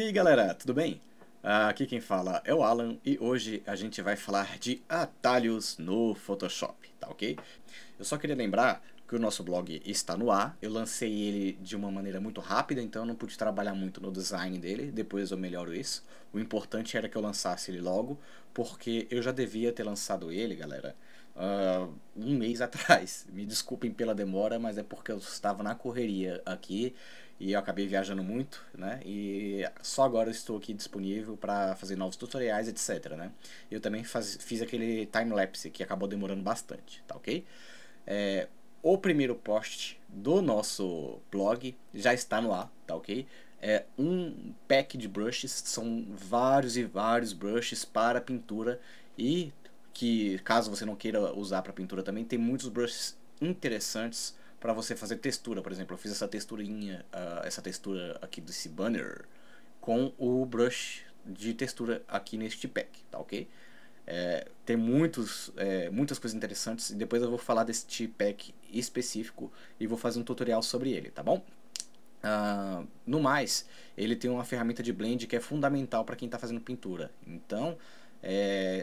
aí galera, tudo bem? Aqui quem fala é o Alan e hoje a gente vai falar de atalhos no Photoshop, tá ok? Eu só queria lembrar que o nosso blog está no ar, eu lancei ele de uma maneira muito rápida, então eu não pude trabalhar muito no design dele, depois eu melhoro isso. O importante era que eu lançasse ele logo, porque eu já devia ter lançado ele, galera, um mês atrás. Me desculpem pela demora, mas é porque eu estava na correria aqui e eu acabei viajando muito, né? E só agora eu estou aqui disponível para fazer novos tutoriais, etc, né? Eu também fiz aquele time-lapse que acabou demorando bastante, tá ok? O primeiro post do nosso blog já está no ar, tá ok? É um pack de brushes, são vários e vários brushes para pintura e que caso você não queira usar para pintura também, tem muitos brushes interessantes para você fazer textura. Por exemplo, eu fiz essa texturinha, essa textura aqui desse banner com o brush de textura aqui neste pack, tá ok? Tem muitas coisas interessantes e depois eu vou falar deste pack específico e vou fazer um tutorial sobre ele, tá bom? No mais, ele tem uma ferramenta de blend que é fundamental para quem está fazendo pintura. Então,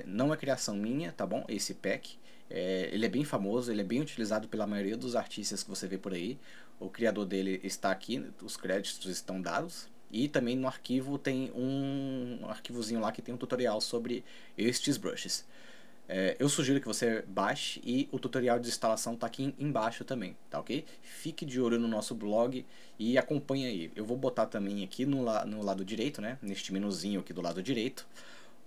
não é criação minha, tá bom? Esse pack, ele é bem famoso, ele é bem utilizado pela maioria dos artistas que você vê por aí. O criador dele está aqui, os créditos estão dados. E também no arquivo tem um arquivozinho lá que tem um tutorial sobre estes brushes. Eu sugiro que você baixe e o tutorial de instalação está aqui embaixo também, tá ok? Fique de olho no nosso blog e acompanhe aí. Eu vou botar também aqui no lado direito, né? Neste menuzinho aqui do lado direito,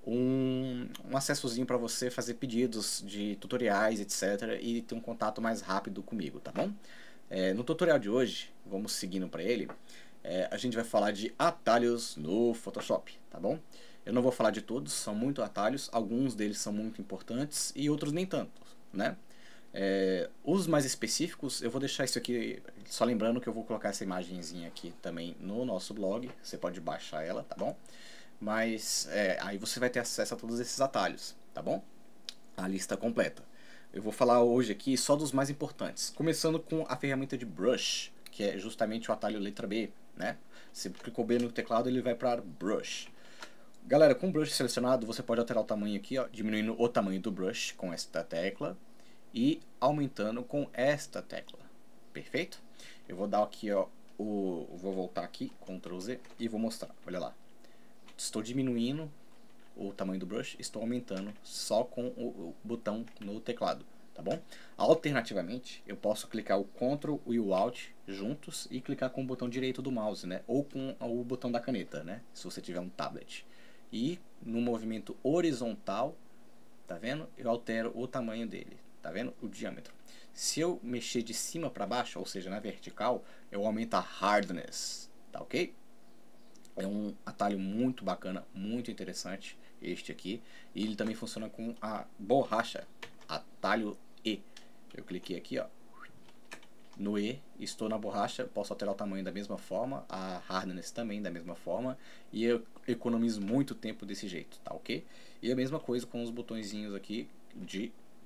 um acessozinho para você fazer pedidos de tutoriais, etc. E ter um contato mais rápido comigo, tá bom? No tutorial de hoje, vamos seguindo para ele, a gente vai falar de atalhos no Photoshop, tá bom? Eu não vou falar de todos, são muito atalhos, alguns deles são muito importantes e outros nem tanto, né? Os mais específicos, eu vou deixar isso aqui, só lembrando que eu vou colocar essa imagenzinha aqui também no nosso blog, você pode baixar ela, tá bom? Mas aí você vai ter acesso a todos esses atalhos, tá bom? A lista completa. Eu vou falar hoje aqui só dos mais importantes, começando com a ferramenta de Brush, que é justamente o atalho letra B, né? Se clicou B no teclado, ele vai para Brush. Galera, com o brush selecionado, você pode alterar o tamanho aqui, ó, diminuindo o tamanho do brush com esta tecla e aumentando com esta tecla. Perfeito? Eu vou dar aqui, ó, vou voltar aqui, Ctrl Z, e vou mostrar. Olha lá. Estou diminuindo o tamanho do brush, estou aumentando só com o botão no teclado, tá bom? Alternativamente, eu posso clicar o Ctrl e o Alt juntos e clicar com o botão direito do mouse, né? Ou com o botão da caneta, né? Se você tiver um tablet. E no movimento horizontal, tá vendo? Eu altero o tamanho dele, tá vendo? O diâmetro. Se eu mexer de cima para baixo, ou seja, na vertical, eu aumento a hardness, tá ok? É um atalho muito bacana, muito interessante este aqui. E ele também funciona com a borracha, atalho E. Eu cliquei aqui, ó, no E, estou na borracha, posso alterar o tamanho da mesma forma, a hardness também da mesma forma, e eu economizo muito tempo desse jeito, tá ok? E a mesma coisa com os botõezinhos aqui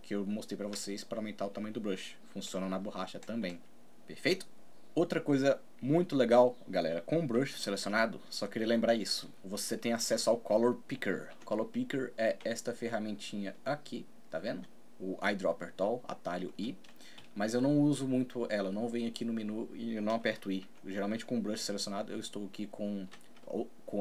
que eu mostrei para vocês para aumentar o tamanho do brush, funciona na borracha também, perfeito? Outra coisa muito legal, galera, com o brush selecionado, só queria lembrar isso, você tem acesso ao Color Picker. Color Picker é esta ferramentinha aqui, tá vendo? O Eyedropper Tool, atalho I, mas eu não uso muito ela, não venho aqui no menu e eu não aperto I. Geralmente com o brush selecionado eu estou aqui com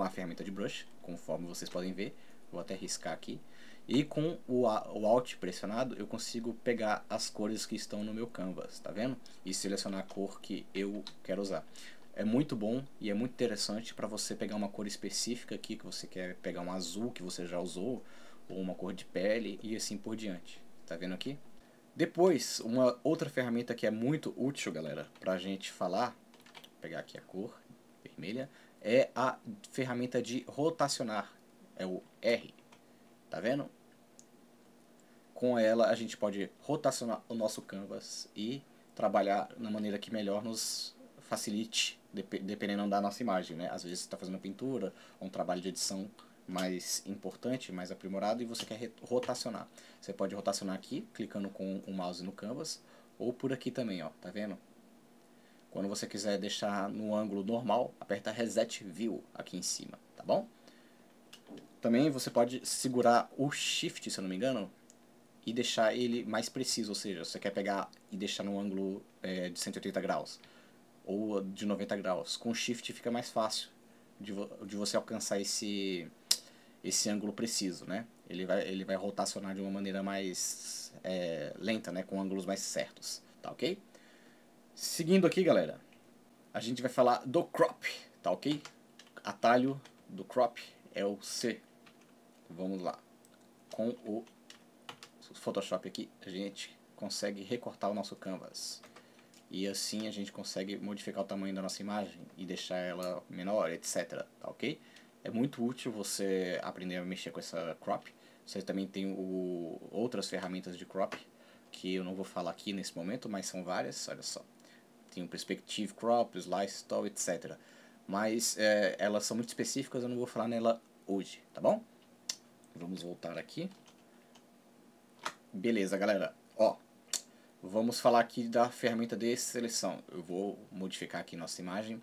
a ferramenta de brush, conforme vocês podem ver, vou até riscar aqui. E com o Alt pressionado eu consigo pegar as cores que estão no meu canvas, tá vendo? E selecionar a cor que eu quero usar. É muito bom e é muito interessante para você pegar uma cor específica aqui, que você quer pegar um azul que você já usou, ou uma cor de pele e assim por diante. Tá vendo aqui? Depois, uma outra ferramenta que é muito útil, galera, pra gente falar, vou pegar aqui a cor vermelha, é a ferramenta de rotacionar, é o R, tá vendo? Com ela a gente pode rotacionar o nosso canvas e trabalhar na maneira que melhor nos facilite, dependendo da nossa imagem, né? Às vezes você está fazendo pintura, ou um trabalho de edição mais importante, mais aprimorado, e você quer rotacionar. Você pode rotacionar aqui, clicando com o mouse no canvas, ou por aqui também, ó, tá vendo? Quando você quiser deixar no ângulo normal, aperta Reset View aqui em cima, tá? tá bom? Também você pode segurar o Shift, se eu não me engano, e deixar ele mais preciso, ou seja, você quer pegar e deixar no ângulo de 180 graus ou de 90 graus. Com o Shift fica mais fácil de você alcançar esse ângulo preciso, né? Ele vai rotacionar de uma maneira mais lenta, né? Com ângulos mais certos, tá ok? Seguindo aqui, galera, a gente vai falar do crop, tá ok? Atalho do crop é o C. Vamos lá. Com o Photoshop aqui, a gente consegue recortar o nosso canvas. E assim a gente consegue modificar o tamanho da nossa imagem e deixar ela menor, etc. Tá ok? É muito útil você aprender a mexer com essa crop. Você também tem outras ferramentas de crop, que eu não vou falar aqui nesse momento, mas são várias, olha só. Tem o Perspective Crop, Slice Style, etc. Mas elas são muito específicas, eu não vou falar nela hoje, tá bom? Vamos voltar aqui. Beleza, galera. Ó, vamos falar aqui da ferramenta de seleção. Eu vou modificar aqui nossa imagem.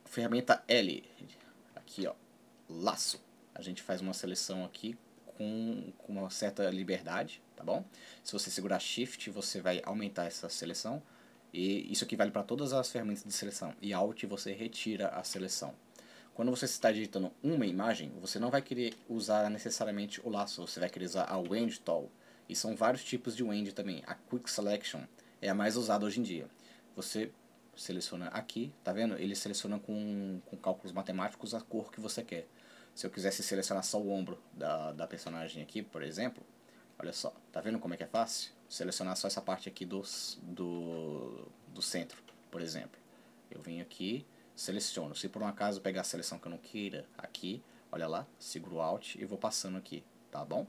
Ferramenta L. Aqui, ó. Laço. A gente faz uma seleção aqui com uma certa liberdade, tá bom? Se você segurar Shift, você vai aumentar essa seleção. E isso aqui vale para todas as ferramentas de seleção. E Alt você retira a seleção. Quando você está digitando uma imagem, você não vai querer usar necessariamente o laço. Você vai querer usar a Wand Tool. E são vários tipos de Wand também. A Quick Selection é a mais usada hoje em dia. Você seleciona aqui, tá vendo? Ele seleciona com cálculos matemáticos a cor que você quer. Se eu quisesse selecionar só o ombro da personagem aqui, por exemplo, olha só, tá vendo como é que é fácil? Selecionar só essa parte aqui do centro, por exemplo. Eu venho aqui, seleciono. Se por um acaso pegar a seleção que eu não queira aqui, olha lá, seguro o Alt e vou passando aqui, tá bom?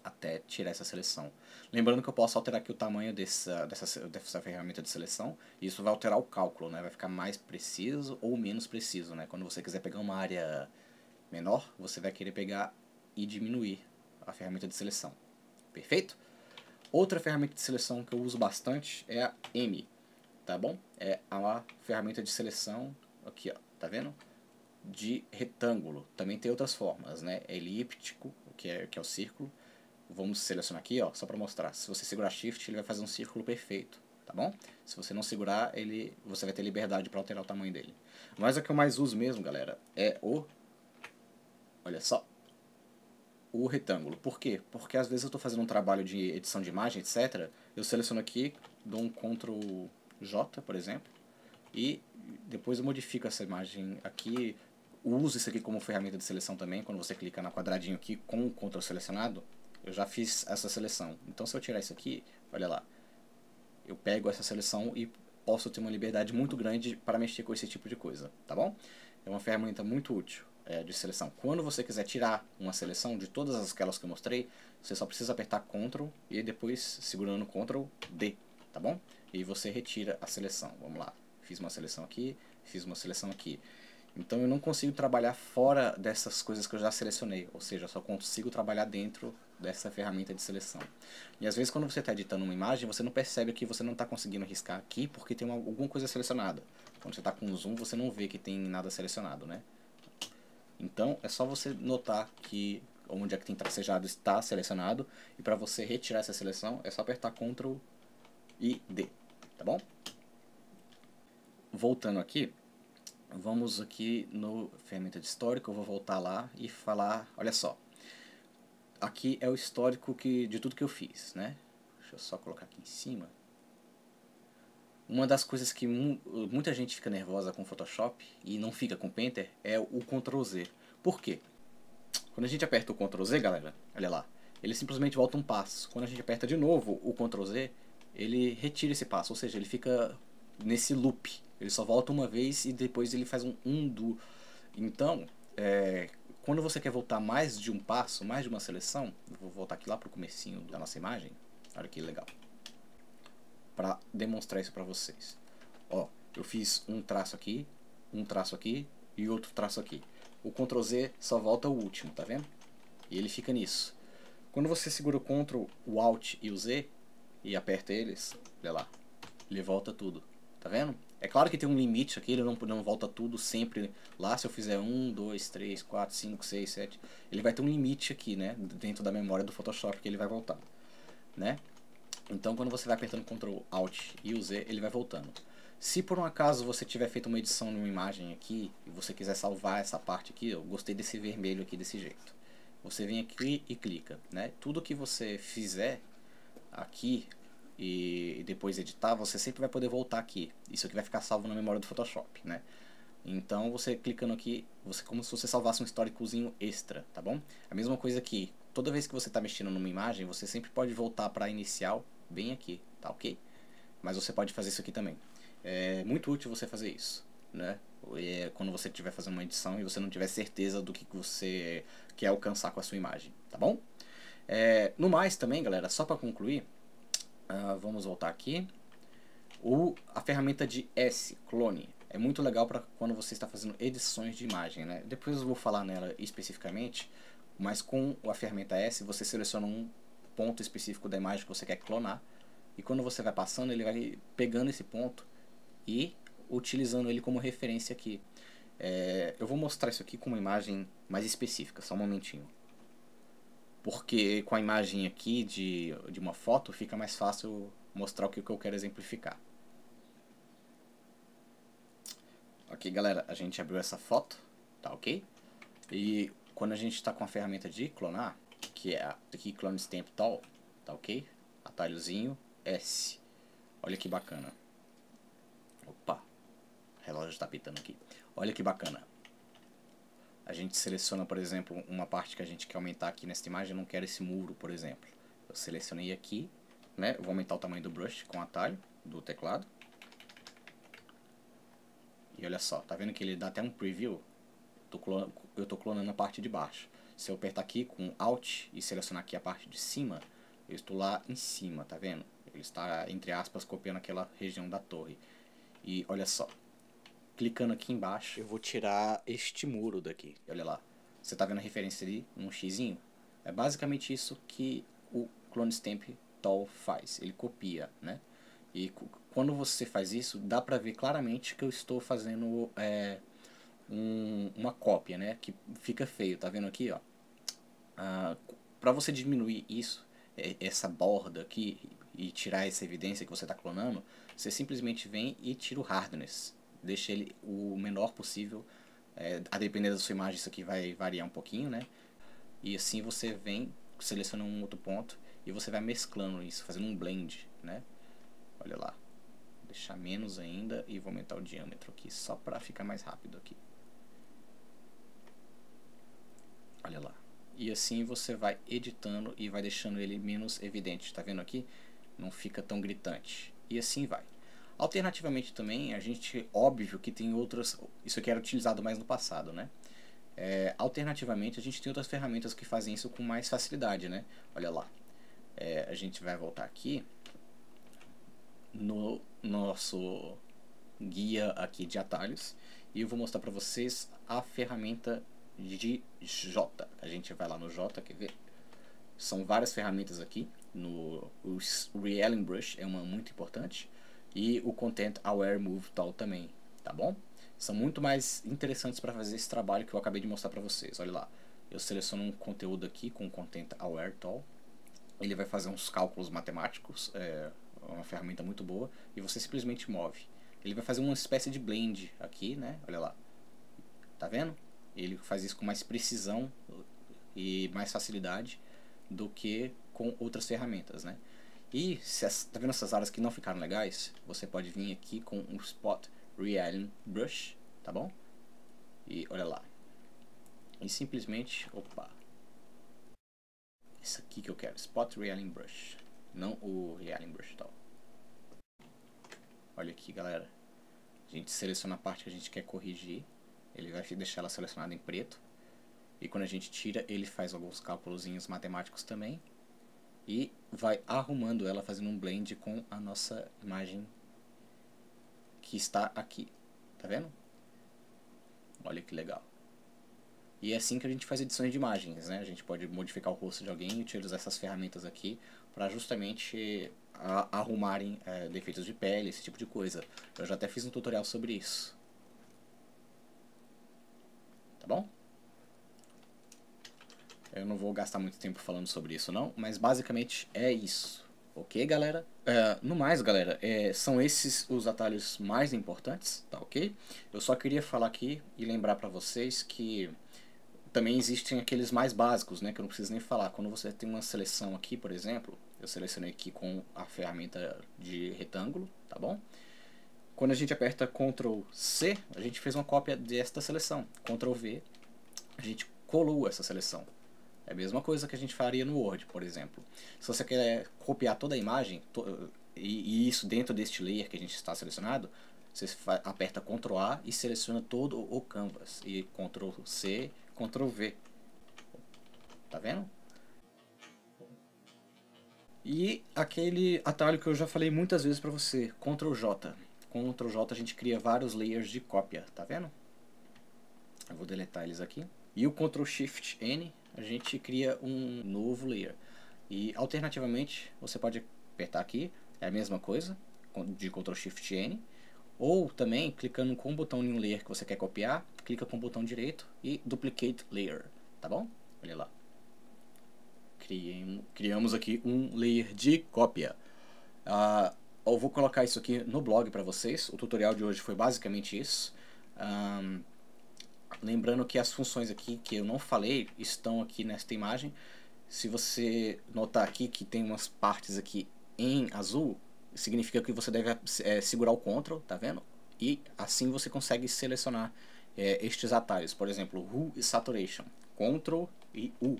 Até tirar essa seleção. Lembrando que eu posso alterar aqui o tamanho dessa ferramenta de seleção, e isso vai alterar o cálculo, né? Vai ficar mais preciso ou menos preciso, né? Quando você quiser pegar uma área menor, você vai querer pegar e diminuir a ferramenta de seleção. Perfeito? Outra ferramenta de seleção que eu uso bastante é a M, tá bom? É a ferramenta de seleção, aqui ó, tá vendo? De retângulo. Também tem outras formas, né? Elíptico, que é o círculo. Vamos selecionar aqui, ó, só para mostrar. Se você segurar Shift, ele vai fazer um círculo perfeito, tá bom? Se você não segurar, você vai ter liberdade para alterar o tamanho dele. Mas o que eu mais uso mesmo, galera, é olha só, o retângulo. Por quê? Porque às vezes eu estou fazendo um trabalho de edição de imagem, etc. Eu seleciono aqui, dou um Ctrl J, por exemplo, e depois eu modifico essa imagem aqui. Uso isso aqui como ferramenta de seleção também. Quando você clica no quadradinho aqui com o Ctrl selecionado, eu já fiz essa seleção. Então se eu tirar isso aqui, olha lá, eu pego essa seleção e posso ter uma liberdade muito grande para mexer com esse tipo de coisa, tá bom? É uma ferramenta muito útil de seleção. Quando você quiser tirar uma seleção de todas aquelas que eu mostrei, você só precisa apertar Ctrl e depois segurando Ctrl D, tá bom? E você retira a seleção. Vamos lá, fiz uma seleção aqui, fiz uma seleção aqui. Então eu não consigo trabalhar fora dessas coisas que eu já selecionei, ou seja, eu só consigo trabalhar dentro dessa ferramenta de seleção. E às vezes quando você está editando uma imagem, você não percebe que você não está conseguindo riscar aqui porque tem alguma coisa selecionada. Quando você está com zoom, você não vê que tem nada selecionado, né? Então é só você notar que onde é que tem tracejado está selecionado, e para você retirar essa seleção é só apertar Ctrl e D, tá bom? Voltando aqui, vamos aqui no ferramenta de histórico. Eu vou voltar lá e falar, olha só, aqui é o histórico de tudo que eu fiz, né? Deixa eu só colocar aqui em cima. Uma das coisas que muita gente fica nervosa com o Photoshop e não fica com o Painter é o Ctrl Z. Por quê? Quando a gente aperta o Ctrl Z, galera, olha lá, ele simplesmente volta um passo. Quando a gente aperta de novo o Ctrl Z, ele retira esse passo, ou seja, ele fica nesse loop. Ele só volta uma vez e depois ele faz um undo. Então, quando você quer voltar mais de um passo, mais de uma seleção, eu vou voltar aqui lá pro comecinho da nossa imagem. Olha que legal. Para demonstrar isso para vocês. Ó, eu fiz um traço aqui e outro traço aqui. O Ctrl Z só volta o último, tá vendo? E ele fica nisso. Quando você segura o Ctrl, o Alt e o Z e aperta eles, olha lá, ele volta tudo, tá vendo? É claro que tem um limite aqui, ele não volta tudo sempre lá. Se eu fizer 1, 2, 3, 4, 5, 6, 7, ele vai ter um limite aqui, né? Dentro da memória do Photoshop que ele vai voltar, né? Então quando você vai apertando Ctrl Alt e o Z, ele vai voltando. Se por um acaso você tiver feito uma edição numa imagem aqui e você quiser salvar essa parte aqui, eu gostei desse vermelho aqui desse jeito. Você vem aqui e clica, né? Tudo que você fizer aqui e depois editar, você sempre vai poder voltar aqui. Isso aqui vai ficar salvo na memória do Photoshop, né? Então você clicando aqui, você como se você salvasse um históricozinho extra, tá bom? A mesma coisa aqui, toda vez que você está mexendo numa imagem, você sempre pode voltar para a inicial bem aqui, tá ok? Mas você pode fazer isso aqui também. É muito útil você fazer isso, né? Quando você estiver fazendo uma edição e você não tiver certeza do que você quer alcançar com a sua imagem, tá bom? No mais também, galera, só para concluir, vamos voltar aqui. A ferramenta de S, Clone, é muito legal para quando você está fazendo edições de imagem, né? Depois eu vou falar nela especificamente, mas com a ferramenta S você seleciona um ponto específico da imagem que você quer clonar, e quando você vai passando, ele vai pegando esse ponto e utilizando ele como referência aqui. Eu vou mostrar isso aqui com uma imagem mais específica, só um momentinho. Porque com a imagem aqui de uma foto fica mais fácil mostrar o que eu quero exemplificar. Ok, galera, a gente abriu essa foto, tá ok? E quando a gente está com a ferramenta de clonar, que é aqui Clone Stamp Tool, tá ok? Atalhozinho S. Olha que bacana. Opa, o relógio está pitando aqui. Olha que bacana. A gente seleciona, por exemplo, uma parte que a gente quer aumentar aqui nessa imagem. Eu não quero esse muro, por exemplo. Eu selecionei aqui, né? Eu vou aumentar o tamanho do brush com o atalho do teclado. E olha só, tá vendo que ele dá até um preview? Eu tô clonando a parte de baixo. Se eu apertar aqui com Alt e selecionar aqui a parte de cima, eu estou lá em cima, tá vendo? Ele está, entre aspas, copiando aquela região da torre. E olha só, clicando aqui embaixo, eu vou tirar este muro daqui. Olha lá, você tá vendo a referência ali, um xizinho? É basicamente isso que o Clone Stamp Tool faz, ele copia, né? E quando você faz isso, dá pra ver claramente que eu estou fazendo uma cópia, né? Que fica feio, tá vendo aqui, ó? Para você diminuir isso, essa borda aqui, e tirar essa evidência que você está clonando, você simplesmente vem e tira o hardness. Deixa ele o menor possível. A depender da sua imagem, isso aqui vai variar um pouquinho, né? E assim você vem, seleciona um outro ponto e você vai mesclando isso, fazendo um blend, né? Olha lá. Deixar menos ainda e vou aumentar o diâmetro aqui, só para ficar mais rápido aqui. Olha lá. E assim você vai editando e vai deixando ele menos evidente, tá vendo aqui? Não fica tão gritante. E assim vai. Alternativamente também, a gente, óbvio que tem outras, isso aqui era utilizado mais no passado, né? Alternativamente, a gente tem outras ferramentas que fazem isso com mais facilidade, né? Olha lá. A gente vai voltar aqui no nosso guia aqui de atalhos e eu vou mostrar para vocês a ferramenta de J. A gente vai lá no J, quer ver? São várias ferramentas aqui. O Realign Brush é uma muito importante e o Content Aware Move Tool também, tá bom? São muito mais interessantes para fazer esse trabalho que eu acabei de mostrar para vocês. Olha lá, eu seleciono um conteúdo aqui com o Content Aware Tool. Ele vai fazer uns cálculos matemáticos, é uma ferramenta muito boa, e você simplesmente move. Ele vai fazer uma espécie de blend aqui, né? Olha lá, tá vendo? Ele faz isso com mais precisão e mais facilidade do que com outras ferramentas, né? E se tá vendo essas áreas que não ficaram legais, você pode vir aqui com um Spot Realign Brush, tá bom? E olha lá. E simplesmente, opa, isso aqui que eu quero, Spot Realign Brush, não o Realign Brush tal. Olha aqui, galera. A gente seleciona a parte que a gente quer corrigir. Ele vai deixar ela selecionada em preto. E quando a gente tira, ele faz alguns cálculos matemáticos também. E vai arrumando ela, fazendo um blend com a nossa imagem que está aqui. Tá vendo? Olha que legal. E é assim que a gente faz edições de imagens, né? A gente pode modificar o rosto de alguém e utilizar essas ferramentas aqui para justamente arrumarem defeitos de pele, esse tipo de coisa. Eu já até fiz um tutorial sobre isso. Tá bom? Eu não vou gastar muito tempo falando sobre isso não, mas basicamente é isso. Ok, galera? No mais, galera, são esses os atalhos mais importantes, tá ok? Eu só queria falar aqui e lembrar pra vocês que também existem aqueles mais básicos, né, que eu não preciso nem falar. Quando você tem uma seleção aqui, por exemplo, eu selecionei aqui com a ferramenta de retângulo, tá bom? Quando a gente aperta Ctrl C, a gente fez uma cópia desta seleção. Ctrl V, a gente colou essa seleção. É a mesma coisa que a gente faria no Word, por exemplo. Se você quer copiar toda a imagem, e isso dentro deste layer que a gente está selecionado, você aperta Ctrl A e seleciona todo o canvas. E Ctrl C, Ctrl V. Tá vendo? E aquele atalho que eu já falei muitas vezes para você, Ctrl J. Ctrl J a gente cria vários layers de cópia, tá vendo? Eu vou deletar eles aqui. E o Ctrl Shift N, a gente cria um novo layer. E alternativamente, você pode apertar aqui, é a mesma coisa, de Ctrl Shift N. Ou também, clicando com o botão em um layer que você quer copiar, clica com o botão direito e Duplicate Layer, tá bom? Olha lá. Criamos aqui um layer de cópia. Eu vou colocar isso aqui no blog para vocês. O tutorial de hoje foi basicamente isso. Lembrando que as funções aqui que eu não falei estão aqui nesta imagem. Se você notar aqui que tem umas partes aqui em azul, significa que você deve segurar o Ctrl, tá vendo? E assim você consegue selecionar estes atalhos. Por exemplo, Hue e Saturation. Ctrl e U.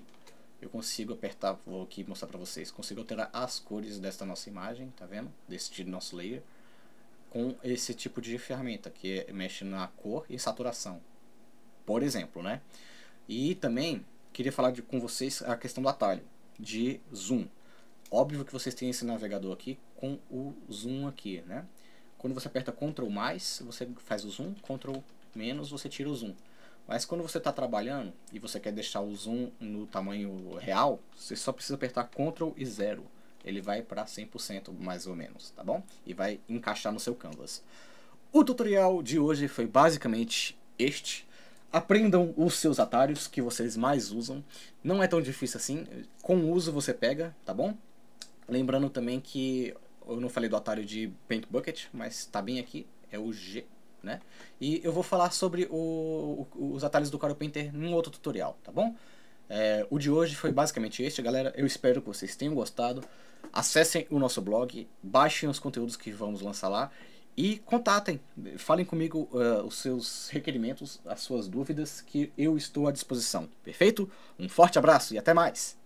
Eu consigo apertar, vou aqui mostrar pra vocês, consigo alterar as cores desta nossa imagem, tá vendo? Deste nosso layer, com esse tipo de ferramenta, que mexe na cor e saturação, por exemplo, né? E também queria falar com vocês a questão do atalho, de zoom. Óbvio que vocês têm esse navegador aqui com o zoom aqui, né? Quando você aperta Ctrl+, você faz o zoom, Ctrl-, você tira o zoom. Mas quando você está trabalhando e você quer deixar o zoom no tamanho real, você só precisa apertar Ctrl e 0. Ele vai para 100% mais ou menos, tá bom? E vai encaixar no seu canvas. O tutorial de hoje foi basicamente este. Aprendam os seus atalhos que vocês mais usam. Não é tão difícil assim. Com o uso você pega, tá bom? Lembrando também que eu não falei do atalho de Paint Bucket, mas está bem aqui. É o G. Né? E eu vou falar sobre os atalhos do Corel Painter num outro tutorial, tá bom? O de hoje foi basicamente este, galera. Eu espero que vocês tenham gostado. Acessem o nosso blog, baixem os conteúdos que vamos lançar lá e contatem, falem comigo os seus requerimentos, as suas dúvidas, que eu estou à disposição. Perfeito? Um forte abraço e até mais!